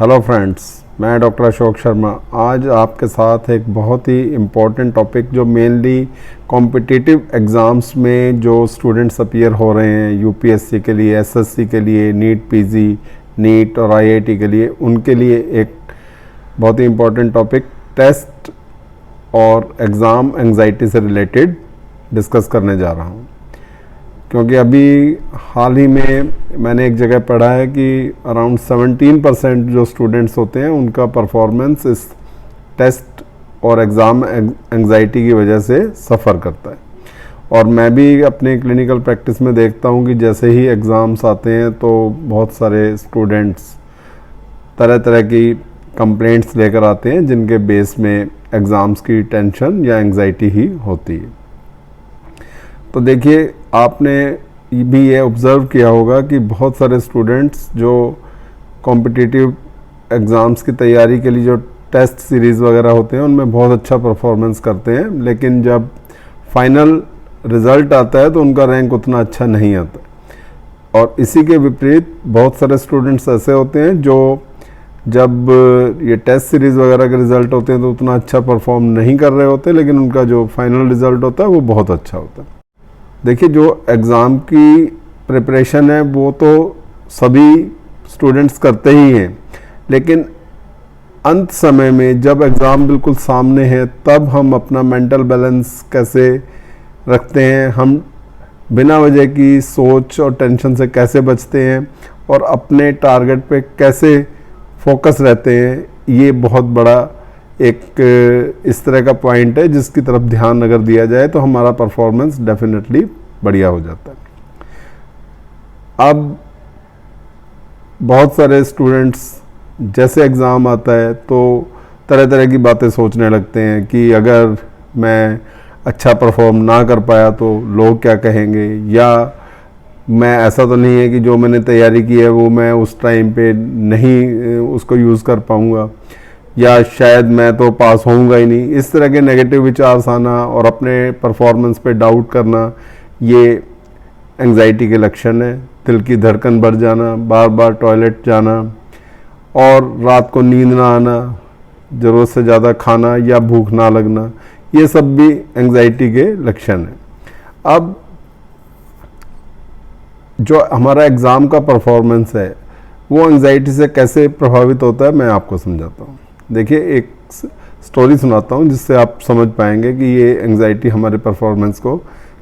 Hello friends, मैं doctor Ashok Sharma आज आपके साथ एक बहुत ही इम्पोर्टेंट टॉपिक जो मेनली कॉम्पिटिटिव एग्ज़ाम्स में जो स्टूडेंट्स अपीयर हो रहे हैं यूपीएससी के लिए, एसएससी के लिए, नीट पीजी, नीट और आईआईटी के लिए, उनके लिए एक बहुत ही इम्पोर्टेंट टॉपिक टेस्ट और एग्ज़ाम एंग्जाइटी से रिलेटेड डिस्कस करने जा रहा हूँ। क्योंकि अभी हाल ही में मैंने एक जगह पढ़ा है कि अराउंड 17% जो स्टूडेंट्स होते हैं उनका परफॉर्मेंस इस टेस्ट और एग्ज़ाम एंग्जाइटी की वजह से सफ़र करता है। और मैं भी अपने क्लिनिकल प्रैक्टिस में देखता हूँ कि जैसे ही एग्ज़ाम्स आते हैं तो बहुत सारे स्टूडेंट्स तरह तरह की कंप्लेंट्स लेकर आते हैं जिनके बेस में एग्ज़ाम्स की टेंशन या एंग्जाइटी ही होती है। तो देखिए, आपने भी ये ऑब्ज़र्व किया होगा कि बहुत सारे स्टूडेंट्स जो कॉम्पिटिटिव एग्ज़ाम्स की तैयारी के लिए जो टेस्ट सीरीज़ वगैरह होते हैं उनमें बहुत अच्छा परफॉर्मेंस करते हैं, लेकिन जब फाइनल रिज़ल्ट आता है तो उनका रैंक उतना अच्छा नहीं आता। और इसी के विपरीत बहुत सारे स्टूडेंट्स ऐसे होते हैं जो जब ये टेस्ट सीरीज़ वगैरह के रिज़ल्ट होते हैं तो उतना अच्छा परफॉर्म नहीं कर रहे होते, लेकिन उनका जो फाइनल रिज़ल्ट होता है वो बहुत अच्छा होता है। देखिए, जो एग्ज़ाम की प्रिपरेशन है वो तो सभी स्टूडेंट्स करते ही हैं, लेकिन अंत समय में जब एग्ज़ाम बिल्कुल सामने है तब हम अपना मेंटल बैलेंस कैसे रखते हैं, हम बिना वजह की सोच और टेंशन से कैसे बचते हैं और अपने टारगेट पे कैसे फोकस रहते हैं, ये बहुत बड़ा एक इस तरह का पॉइंट है जिसकी तरफ ध्यान अगर दिया जाए तो हमारा परफॉर्मेंस डेफिनेटली बढ़िया हो जाता है। अब बहुत सारे स्टूडेंट्स जैसे एग्ज़ाम आता है तो तरह तरह की बातें सोचने लगते हैं कि अगर मैं अच्छा परफॉर्म ना कर पाया तो लोग क्या कहेंगे, या मैं ऐसा तो नहीं है कि जो मैंने तैयारी की है वो मैं उस टाइम पे नहीं उसको यूज़ कर पाऊँगा, या शायद मैं तो पास होऊंगा ही नहीं। इस तरह के नेगेटिव विचार्स आना और अपने परफॉर्मेंस पे डाउट करना, ये एंग्जाइटी के लक्षण है। दिल की धड़कन बढ़ जाना, बार बार टॉयलेट जाना और रात को नींद ना आना, ज़रूरत से ज़्यादा खाना या भूख ना लगना, ये सब भी एंग्जाइटी के लक्षण हैं। अब जो हमारा एग्ज़ाम का परफॉर्मेंस है वो एंग्जाइटी से कैसे प्रभावित होता है मैं आपको समझाता हूँ। देखिए, एक स्टोरी सुनाता हूँ जिससे आप समझ पाएंगे कि ये एंग्जाइटी हमारे परफॉर्मेंस को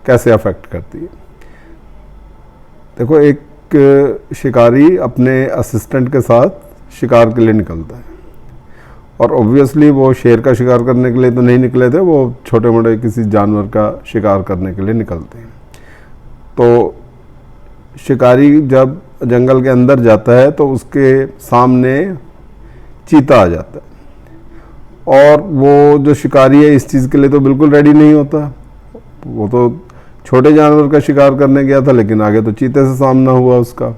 कैसे अफेक्ट करती है। देखो, एक शिकारी अपने असिस्टेंट के साथ शिकार के लिए निकलता है और ऑब्वियसली वो शेर का शिकार करने के लिए तो नहीं निकले थे, वो छोटे मोटे किसी जानवर का शिकार करने के लिए निकलते हैं। तो शिकारी जब जंगल के अंदर जाता है तो उसके सामने चीता आ जाता है और वो जो शिकारी है इस चीज़ के लिए तो बिल्कुल रेडी नहीं होता। वो तो छोटे जानवर का शिकार करने गया था, लेकिन आगे तो चीते से सामना हुआ उसका,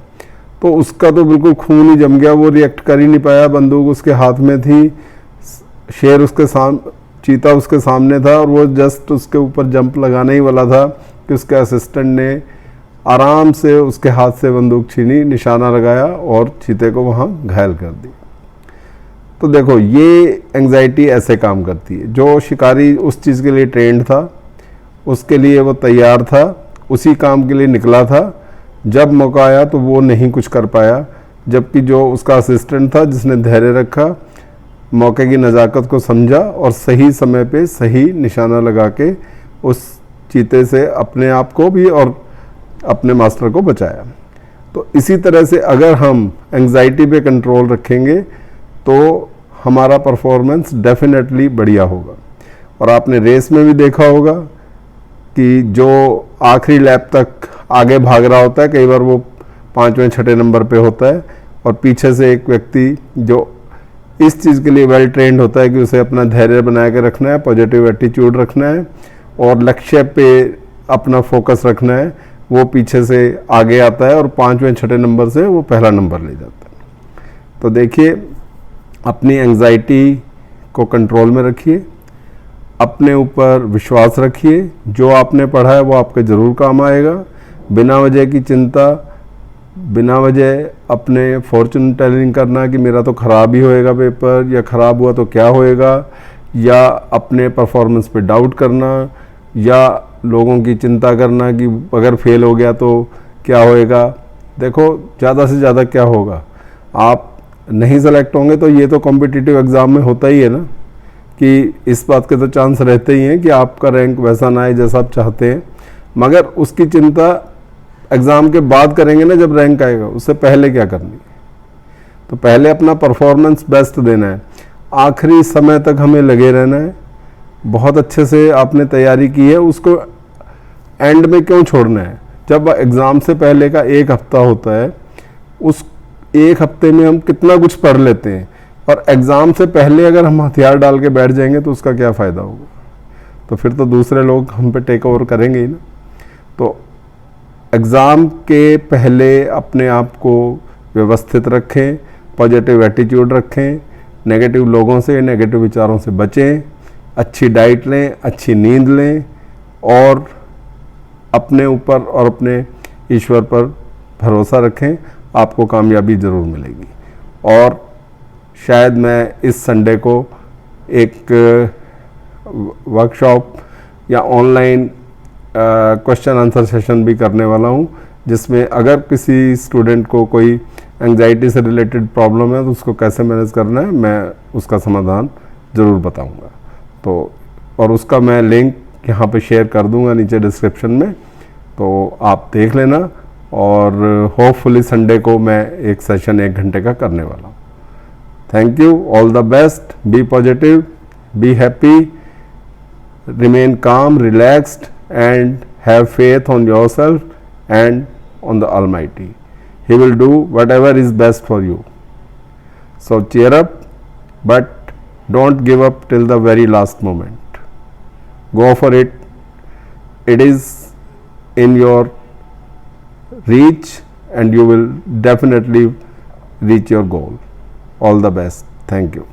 तो उसका तो बिल्कुल खून ही जम गया, वो रिएक्ट कर ही नहीं पाया। बंदूक उसके हाथ में थी, शेर उसके चीता उसके सामने था और वो जस्ट उसके ऊपर जंप लगाने ही वाला था कि उसके असिस्टेंट ने आराम से उसके हाथ से बंदूक छीनी, निशाना लगाया और चीते को वहाँ घायल कर दी। तो देखो, ये एंग्जाइटी ऐसे काम करती है। जो शिकारी उस चीज़ के लिए ट्रेंड था, उसके लिए वो तैयार था, उसी काम के लिए निकला था, जब मौका आया तो वो नहीं कुछ कर पाया, जबकि जो उसका असिस्टेंट था जिसने धैर्य रखा, मौके की नज़ाकत को समझा और सही समय पे सही निशाना लगा के उस चीते से अपने आप को भी और अपने मास्टर को बचाया। तो इसी तरह से अगर हम एंग्जाइटी पे कंट्रोल रखेंगे तो हमारा परफॉर्मेंस डेफिनेटली बढ़िया होगा। और आपने रेस में भी देखा होगा कि जो आखिरी लैप तक आगे भाग रहा होता है, कई बार वो 5वें 6ठे नंबर पे होता है और पीछे से एक व्यक्ति जो इस चीज़ के लिए वेल ट्रेंड होता है कि उसे अपना धैर्य बना के रखना है, पॉजिटिव एटीट्यूड रखना है और लक्ष्य पे अपना फोकस रखना है, वो पीछे से आगे आता है और 5वें 6ठे नंबर से वो पहला नंबर ले जाता है। तो देखिए, अपनी एंग्जाइटी को कंट्रोल में रखिए, अपने ऊपर विश्वास रखिए, जो आपने पढ़ा है वो आपके ज़रूर काम आएगा। बिना वजह की चिंता बिना वजह अपने फॉर्चून टेलिंग करना कि मेरा तो ख़राब ही होएगा पेपर, या ख़राब हुआ तो क्या होएगा, या अपने परफॉर्मेंस पे डाउट करना, या लोगों की चिंता करना कि अगर फेल हो गया तो क्या होएगा। देखो ज़्यादा से ज़्यादा क्या होगा, आप नहीं सेलेक्ट होंगे तो ये तो कॉम्पिटिटिव एग्ज़ाम में होता ही है ना, कि इस बात के तो चांस रहते ही हैं कि आपका रैंक वैसा ना आए जैसा आप चाहते हैं, मगर उसकी चिंता एग्ज़ाम के बाद करेंगे ना जब रैंक आएगा, उससे पहले क्या करनी है। तो पहले अपना परफॉर्मेंस बेस्ट देना है, आखिरी समय तक हमें लगे रहना है। बहुत अच्छे से आपने तैयारी की है, उसको एंड में क्यों छोड़ना है। जब एग्ज़ाम से पहले का एक हफ्ता होता है, उस एक हफ्ते में हम कितना कुछ पढ़ लेते हैं, और एग्ज़ाम से पहले अगर हम हथियार डाल के बैठ जाएंगे तो उसका क्या फ़ायदा होगा। तो फिर तो दूसरे लोग हम पे टेक ओवर करेंगे ही ना। तो एग्ज़ाम के पहले अपने आप को व्यवस्थित रखें, पॉजिटिव एटीट्यूड रखें, नेगेटिव लोगों से, नेगेटिव विचारों से बचें, अच्छी डाइट लें, अच्छी नींद लें, और अपने ऊपर और अपने ईश्वर पर भरोसा रखें, आपको कामयाबी ज़रूर मिलेगी। और शायद मैं इस संडे को एक वर्कशॉप या ऑनलाइन क्वेश्चन आंसर सेशन भी करने वाला हूं, जिसमें अगर किसी स्टूडेंट को कोई एंग्जाइटी से रिलेटेड प्रॉब्लम है तो उसको कैसे मैनेज करना है, मैं उसका समाधान ज़रूर बताऊंगा। तो और उसका मैं लिंक यहाँ पे शेयर कर दूंगा नीचे डिस्क्रिप्शन में, तो आप देख लेना। और होपफुली संडे को मैं एक सेशन 1 घंटे का करने वाला हूँ। Thank you, all the best, be positive, be happy, remain calm, relaxed, and have faith on yourself and on the Almighty. He will do whatever is best for you. So cheer up, but don't give up till the very last moment. Go for it. It is in your reach and you will definitely reach your goal. All the best. Thank you.